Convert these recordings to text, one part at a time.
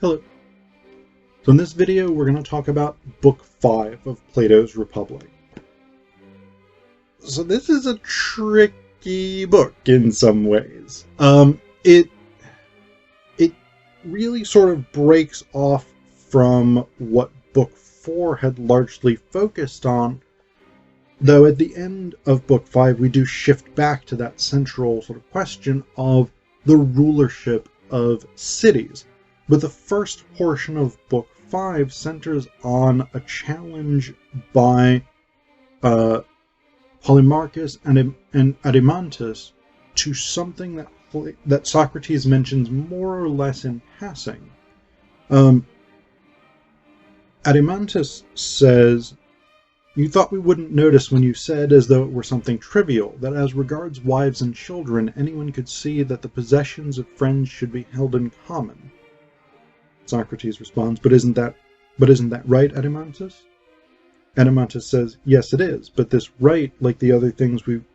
Hello. So in this video, we're going to talk about Book 5 of Plato's Republic. So this is a tricky book in some ways. It really sort of breaks off from what Book 4 had largely focused on, though at the end of Book 5 we do shift back to that central sort of question of the rulership of cities. But the first portion of Book 5 centers on a challenge by Polemarchus and Adimantus to something that Socrates mentions more or less in passing. Adimantus says, "You thought we wouldn't notice when you said, as though it were something trivial, that as regards wives and children, anyone could see that the possessions of friends should be held in common." Socrates responds, but isn't that right, Adimantus? Adimantus says, "Yes, it is, but this right, like the other things we've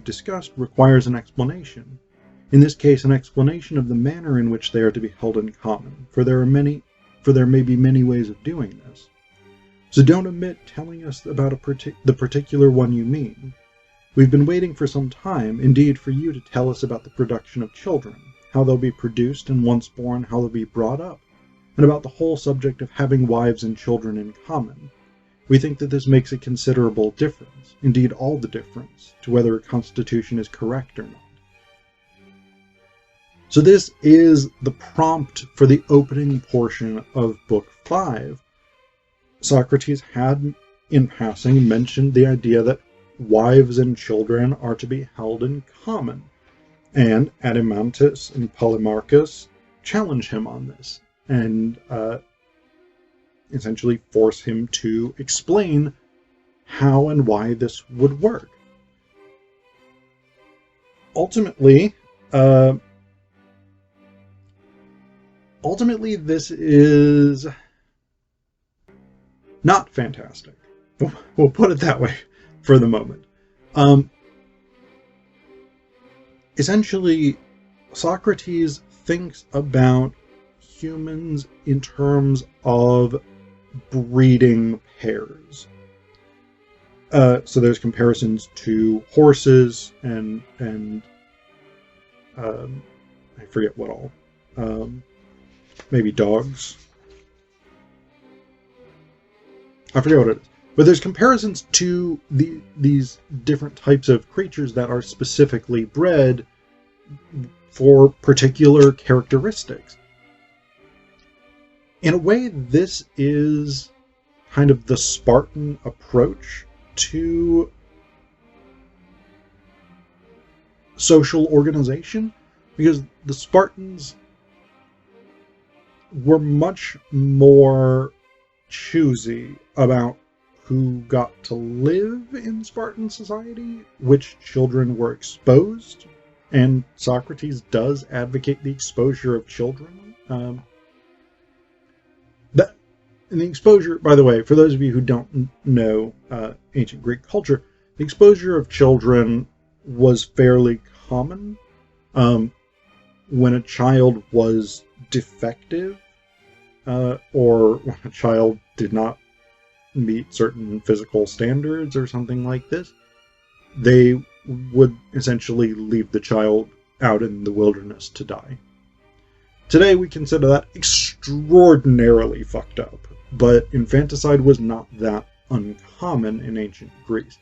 discussed, requires an explanation. In this case, an explanation of the manner in which they are to be held in common, for there may be many ways of doing this. So don't omit telling us about the particular one you mean. We've been waiting for some time, indeed, for you to tell us about the production of children, how they'll be produced, and once born, how they'll be brought up, and about the whole subject of having wives and children in common. We think that this makes a considerable difference, indeed all the difference, to whether a constitution is correct or not." So this is the prompt for the opening portion of Book 5. Socrates had, in passing, mentioned the idea that wives and children are to be held in common, and Adimantus and Polemarchus challenge him on this, and essentially force him to explain how and why this would work. Ultimately, this is not fantastic. We'll put it that way for the moment. Essentially, Socrates thinks about humans in terms of breeding pairs. So there's comparisons to horses and I forget what all. Maybe dogs. I forget what it is. But there's comparisons to these different types of creatures that are specifically bred for particular characteristics. In a way, this is kind of the Spartan approach to social organization, because the Spartans were much more choosy about who got to live in Spartan society, which children were exposed, and Socrates does advocate the exposure of children. And the exposure, by the way, for those of you who don't know ancient Greek culture, the exposure of children was fairly common. When a child was defective, or when a child did not meet certain physical standards or something like this, they would essentially leave the child out in the wilderness to die. Today we consider that extraordinarily fucked up, but infanticide was not that uncommon in ancient Greece.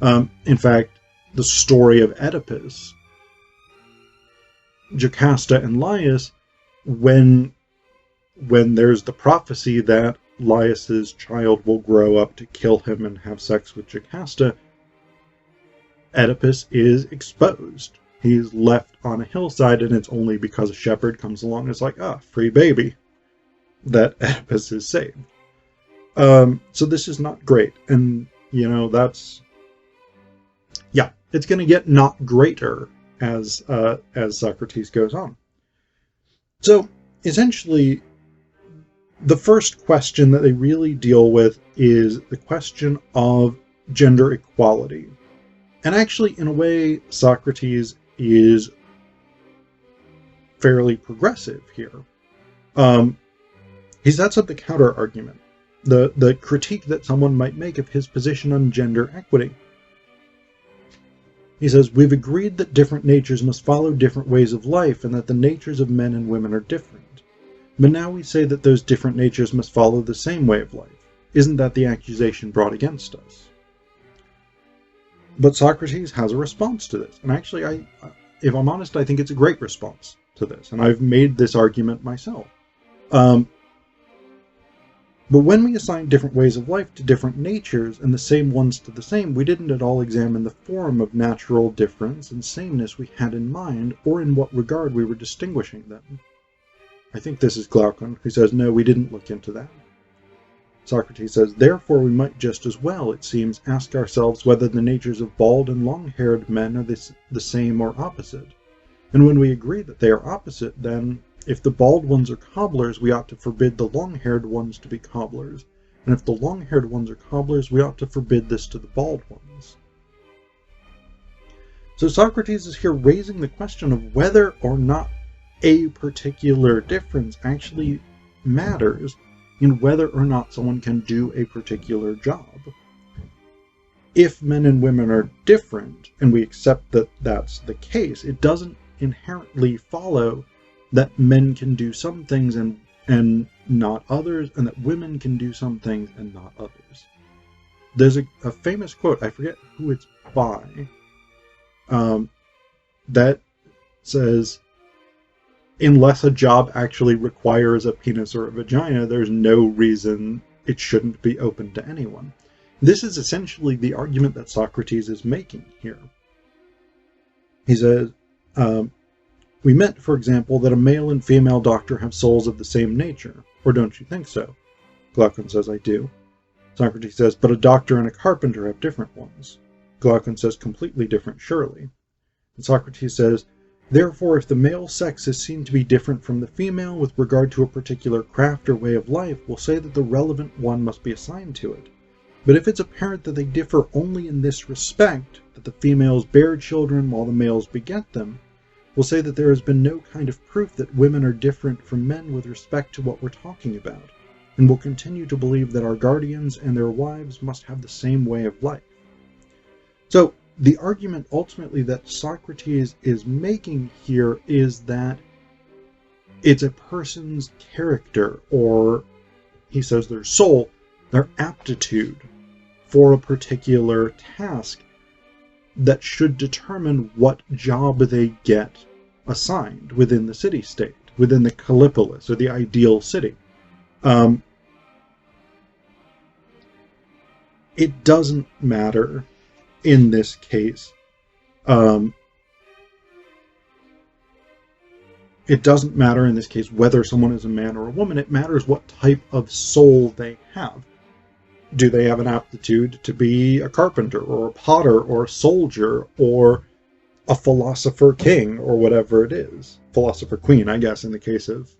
In fact, the story of Oedipus, Jocasta and Elias, when there's the prophecy that Elias's child will grow up to kill him and have sex with Jocasta, Oedipus is exposed. He's left on a hillside, and it's only because a shepherd comes along and is like, free baby, that Oedipus is saved. So this is not great. And, it's going to get not greater as Socrates goes on. So, essentially, the first question that they really deal with is the question of gender equality. And actually, in a way, Socrates is fairly progressive here. He sets up the counter-argument, the critique that someone might make of his position on gender equity. He says, we've agreed that different natures must follow different ways of life and that the natures of men and women are different. But now we say that those different natures must follow the same way of life. Isn't that the accusation brought against us? But Socrates has a response to this. And actually, if I'm honest, I think it's a great response to this. And I've made this argument myself. But when we assign different ways of life to different natures and the same ones to the same, we didn't at all examine the form of natural difference and sameness we had in mind, or in what regard we were distinguishing them. I think this is Glaucon, who says, no, we didn't look into that. Socrates says, therefore we might just as well, it seems, ask ourselves whether the natures of bald and long-haired men are the same or opposite. And when we agree that they are opposite, then, if the bald ones are cobblers, we ought to forbid the long-haired ones to be cobblers. And if the long-haired ones are cobblers, we ought to forbid this to the bald ones. So Socrates is here raising the question of whether or not a particular difference actually matters in whether or not someone can do a particular job. If men and women are different, and we accept that that's the case, it doesn't inherently follow that men can do some things and not others, and that women can do some things and not others. There's a famous quote, I forget who it's by, that says, unless a job actually requires a penis or a vagina, there's no reason it shouldn't be open to anyone. This is essentially the argument that Socrates is making here. He says, we meant, for example, that a male and female doctor have souls of the same nature. Or don't you think so? Glaucon says, I do. Socrates says, but a doctor and a carpenter have different ones. Glaucon says, completely different, surely. And Socrates says, therefore, if the male sex is seen to be different from the female with regard to a particular craft or way of life, we'll say that the relevant one must be assigned to it. But if it's apparent that they differ only in this respect, that the females bear children while the males beget them, we'll say that there has been no kind of proof that women are different from men with respect to what we're talking about, and will continue to believe that our guardians and their wives must have the same way of life. So, the argument ultimately that Socrates is making here is that it's a person's character, or he says their soul, their aptitude for a particular task that should determine what job they get assigned within the city-state, within the Callipolis, or the ideal city. It doesn't matter in this case. It doesn't matter in this case whether someone is a man or a woman. It matters what type of soul they have. Do they have an aptitude to be a carpenter, or a potter, or a soldier, or a philosopher king, or whatever it is? Philosopher queen, I guess, in the case of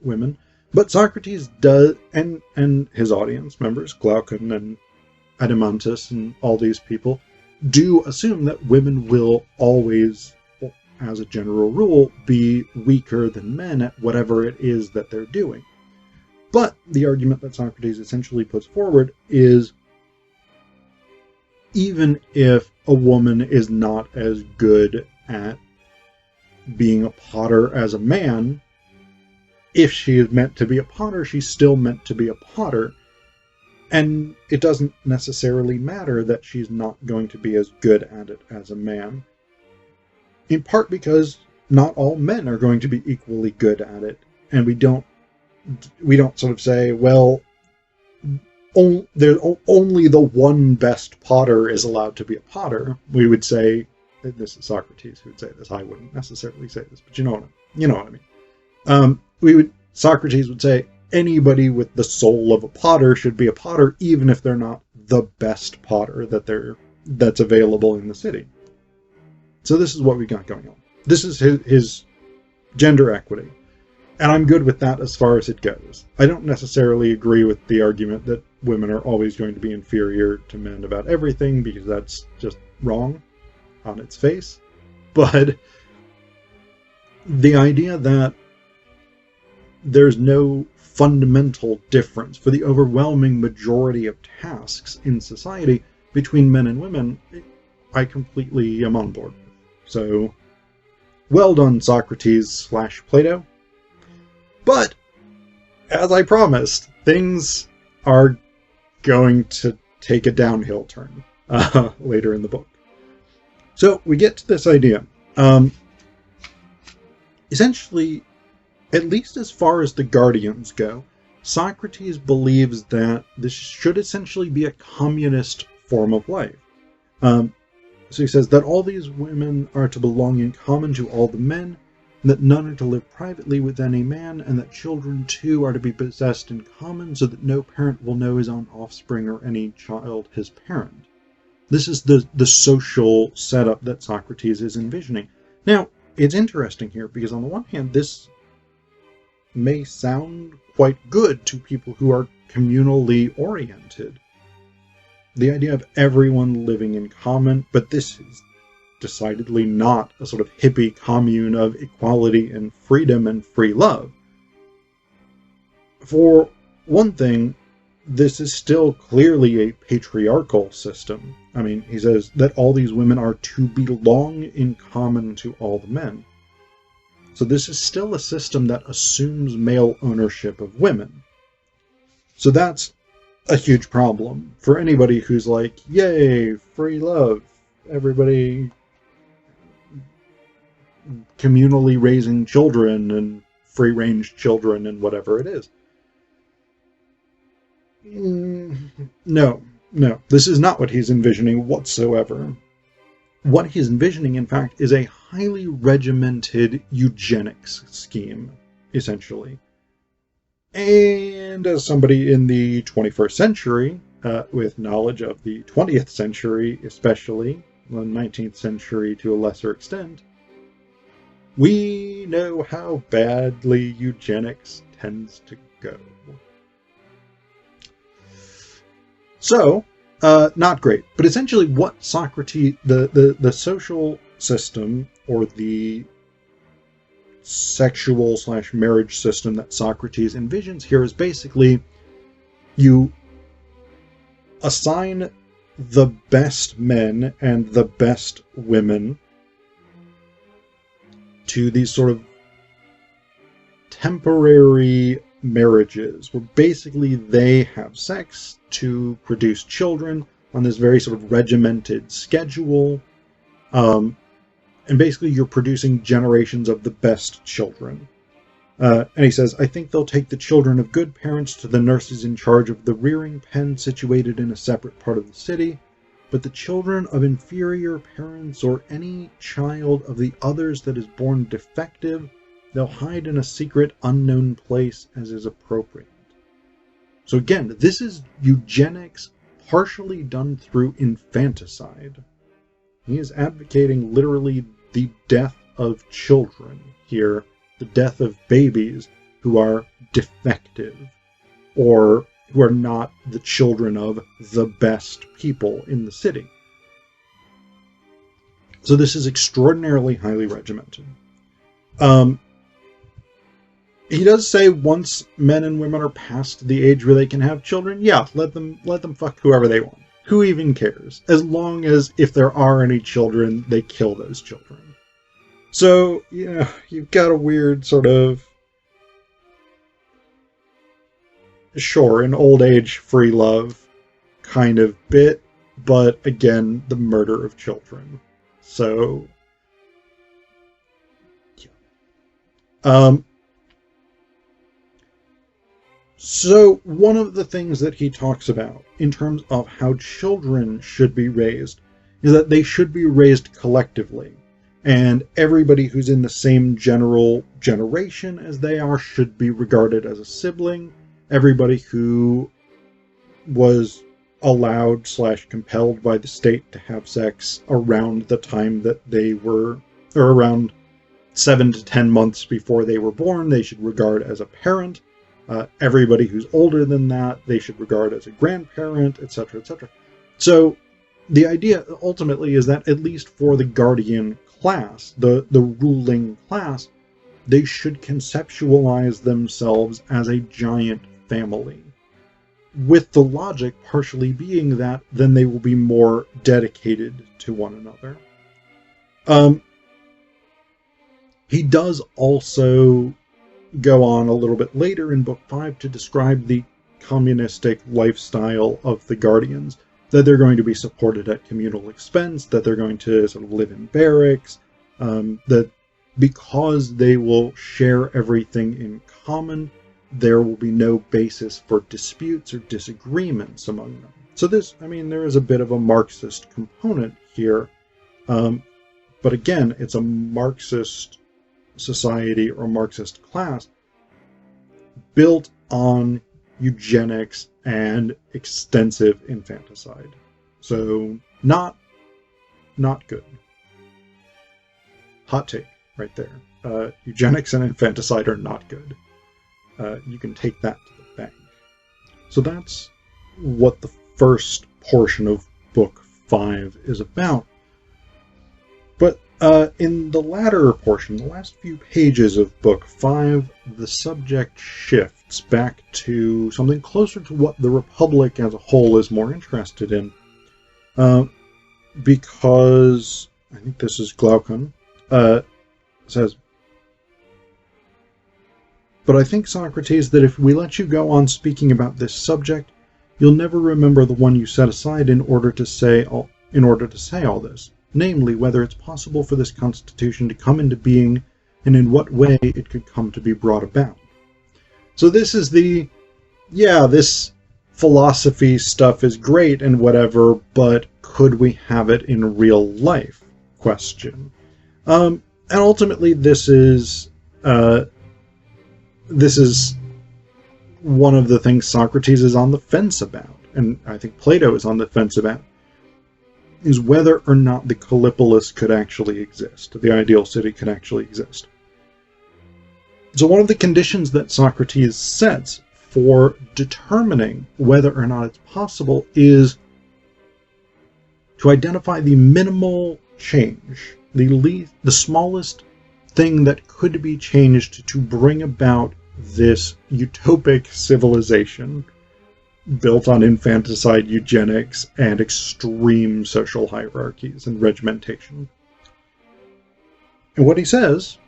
women. But Socrates does, and his audience members, Glaucon and Adeimantus and all these people, do assume that women will always, as a general rule, be weaker than men at whatever it is that they're doing. But the argument that Socrates essentially puts forward is, even if a woman is not as good at being a potter as a man, if she is meant to be a potter, she's still meant to be a potter. And it doesn't necessarily matter that she's not going to be as good at it as a man. In part because not all men are going to be equally good at it. And we don't sort of say, well, there's only the one best potter is allowed to be a potter. We would say, this is Socrates who would say this, I wouldn't necessarily say this, but you know what I mean. Socrates would say, anybody with the soul of a potter should be a potter, even if they're not the best potter that's available in the city. So this is what we got going on. This is his gender equity. And I'm good with that as far as it goes. I don't necessarily agree with the argument that women are always going to be inferior to men about everything, because that's just wrong on its face. But the idea that there's no fundamental difference for the overwhelming majority of tasks in society between men and women, I completely am on board with. So, well done, Socrates / Plato. But, as I promised, things are going to take a downhill turn later in the book. So, we get to this idea. Essentially, at least as far as the Guardians go, Socrates believes that this should essentially be a communist form of life. So he says that all these women are to belong in common to all the men, and that none are to live privately with any man, and that children too are to be possessed in common, so that no parent will know his own offspring or any child his parent. This is the social setup that Socrates is envisioning. Now, it's interesting here, because on the one hand, this may sound quite good to people who are communally oriented. The idea of everyone living in common, but this is decidedly not a sort of hippie commune of equality and freedom and free love. For one thing, this is still clearly a patriarchal system. I mean, he says that all these women are to belong in common to all the men. So this is still a system that assumes male ownership of women. So that's a huge problem for anybody who's like, yay, free love, everybody communally raising children and free-range children and whatever it is. No, this is not what he's envisioning whatsoever. What he's envisioning, in fact, is a highly regimented eugenics scheme, essentially. And as somebody in the 21st century, with knowledge of the 20th century especially, the 19th century to a lesser extent, we know how badly eugenics tends to go. So, not great. But essentially what Socrates, the social system, or the sexual / marriage system that Socrates envisions here is basically you assign the best men and the best women to these sort of temporary marriages where basically they have sex to produce children on this very sort of regimented schedule. And basically you're producing generations of the best children. And he says, I think they'll take the children of good parents to the nurses in charge of the rearing pen situated in a separate part of the city, but the children of inferior parents or any child of the others that is born defective, they'll hide in a secret, unknown place as is appropriate. So again, this is eugenics partially done through infanticide. He is advocating literally the death of children here, the death of babies who are defective, or who are not the children of the best people in the city. So this is extraordinarily highly regimented. He does say once men and women are past the age where they can have children, yeah, let them fuck whoever they want. Who even cares? As long as, if there are any children, they kill those children. So, you've got a weird sort of, sure, an old age free love kind of bit, but again, the murder of children. So, yeah. So one of the things that he talks about in terms of how children should be raised is that they should be raised collectively, and everybody who's in the same general generation as they are should be regarded as a sibling. Everybody who was allowed / compelled by the state to have sex around the time that they were, or around 7 to 10 months before they were born, they should regard as a parent. Everybody who's older than that, they should regard as a grandparent, etc., etc. So the idea ultimately is that at least for the guardian class, the ruling class, they should conceptualize themselves as a giant family, with the logic partially being that then they will be more dedicated to one another. He does also go on a little bit later in Book 5 to describe the communistic lifestyle of the Guardians, that they're going to be supported at communal expense, that they're going to sort of live in barracks, that because they will share everything in common, there will be no basis for disputes or disagreements among them. So this, there is a bit of a Marxist component here, but again, it's a Marxist society or Marxist class built on eugenics and extensive infanticide. So not good. Hot take right there. Eugenics and infanticide are not good. You can take that to the bank. So that's what the first portion of Book 5 is about. But in the latter portion, the last few pages of Book 5, the subject shifts back to something closer to what the Republic as a whole is more interested in. Because, I think this is Glaucon, says, "But I think, Socrates, that if we let you go on speaking about this subject, you'll never remember the one you set aside in order to say all this. Namely, whether it's possible for this Constitution to come into being, and in what way it could come to be brought about." So this is this philosophy stuff is great and whatever, but could we have it in real life? Question. And ultimately, this is one of the things Socrates is on the fence about, and I think Plato is on the fence about, is whether or not the Callipolis could actually exist, the ideal city could actually exist. So one of the conditions that Socrates sets for determining whether or not it's possible is to identify the minimal change, the smallest thing that could be changed to bring about this utopic civilization built on infanticide, eugenics, and extreme social hierarchies and regimentation. And what he says,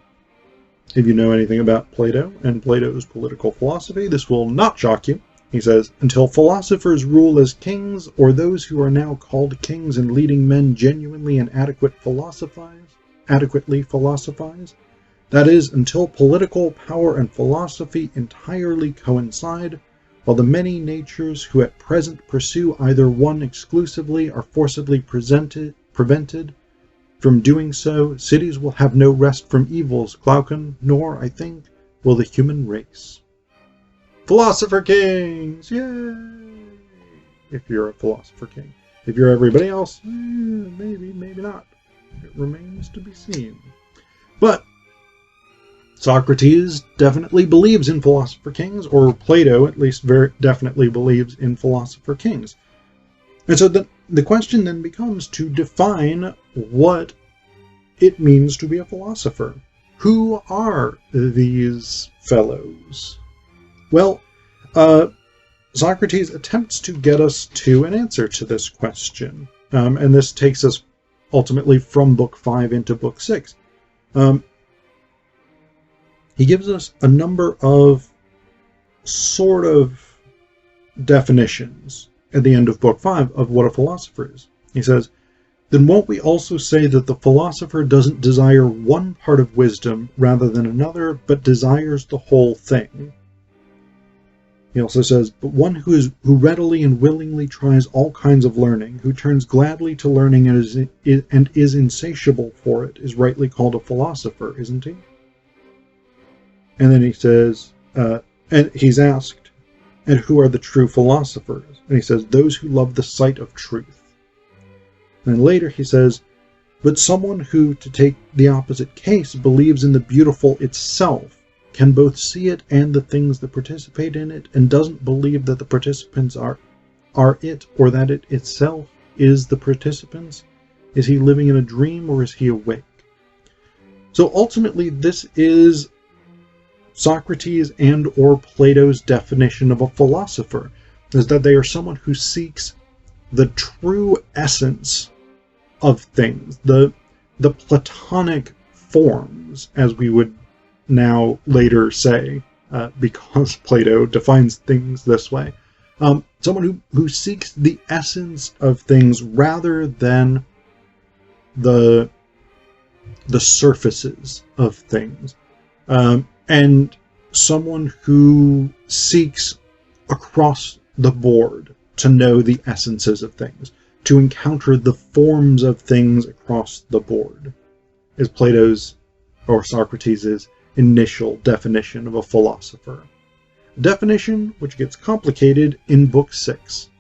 if you know anything about Plato and Plato's political philosophy, this will not shock you. He says, "Until philosophers rule as kings, or those who are now called kings and leading men genuinely and adequately philosophize, that is, until political power and philosophy entirely coincide, while the many natures who at present pursue either one exclusively are forcibly prevented from doing so, cities will have no rest from evils, Glaucon, nor, I think, will the human race." Philosopher kings! Yay! If you're a philosopher king. If you're everybody else, maybe, maybe not. It remains to be seen. But Socrates definitely believes in philosopher kings, or Plato at least very definitely believes in philosopher kings. And so the question then becomes to define what it means to be a philosopher. Who are these fellows? Well, Socrates attempts to get us to an answer to this question. And this takes us ultimately from Book 5 into Book 6. He gives us a number of sort of definitions at the end of Book 5 of what a philosopher is. He says, "Then won't we also say that the philosopher doesn't desire one part of wisdom rather than another, but desires the whole thing?" He also says, "But one who readily and willingly tries all kinds of learning, who turns gladly to learning and is insatiable for it, is rightly called a philosopher, isn't he?" And then he says, and he's asked, "And who are the true philosophers?" And he says, "Those who love the sight of truth." And then later he says, "But someone who, to take the opposite case, believes in the beautiful itself, can both see it and the things that participate in it, and doesn't believe that the participants are it, or that it itself is the participants. Is he living in a dream, or is he awake?" So ultimately, this is Socrates and or Plato's definition of a philosopher is that they are someone who seeks the true essence of things, the Platonic forms, as we would now later say, because Plato defines things this way. Someone who seeks the essence of things rather than the surfaces of things. And someone who seeks across the board to know the essences of things, to encounter the forms of things across the board, is Plato's or Socrates' initial definition of a philosopher. A definition which gets complicated in Book 6.